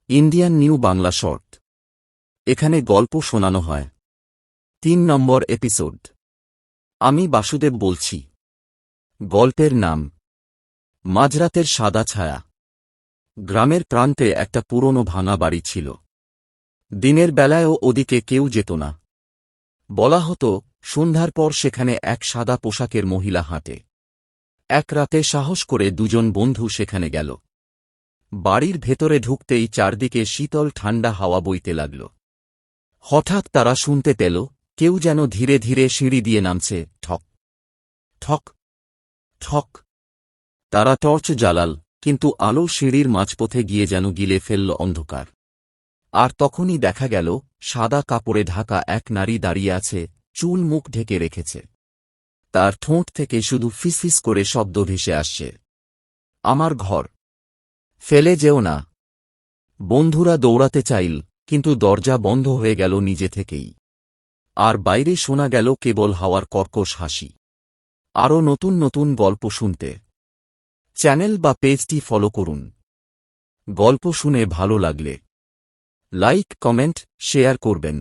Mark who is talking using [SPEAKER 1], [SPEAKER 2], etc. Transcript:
[SPEAKER 1] Indian new Bangla short. এখানে গল্প শোনানো হয়। ৩ নম্বর এপিসোড। আমি বাসুদেব বলছি। গল্পের নাম মাঝরাতের সাদা ছায়া। গ্রামের প্রান্তে একটা পুরনো ভাঙা বাড়ি ছিল। দিনের বেলায়ও ওদিকে কেউ যেত না। বলা হতো সন্ধ্যার পর সেখানে এক সাদা পোশাকের মহিলা হাঁটে। এক রাতে সাহস করে দুজন বন্ধু সেখানে গেল। বাড়ির ভেতরে ঢুকতেই চারদিকে শীতল ঠান্ডা হাওয়া বইতে লাগল। হঠাৎ তারা শুনতে পেল কেউ যেন ধীরে ধীরে সিঁড়ি দিয়ে নামছে, ঠক ঠক ঠক। তারা টর্চ জ্বালাল, কিন্তু আলো সিঁড়ির মাঝপথে গিয়ে যেন গিলে ফেলল অন্ধকার। আর তখনই দেখা গেল সাদা কাপড়ে ঢাকা এক নারী দাঁড়িয়ে আছে, চুল মুখ ঢেকে রেখেছে। তার ঠোঁট থেকে শুধু ফিসফিস করে শব্দ ভেসে আসছে, আমার ঘর, ফেলে যেও না। বন্ধুরা দৌড়াতে চাইল, কিন্তু দরজা বন্ধ হয়ে গেল নিজে থেকেই। আর বাইরে শোনা গেল কেবল হাওয়ার কর্কশ হাসি। আরও নতুন নতুন গল্প শুনতে চ্যানেল বা পেজটি ফলো করুন। গল্প শুনে ভালো লাগলে লাইক, কমেন্ট, শেয়ার করবেন।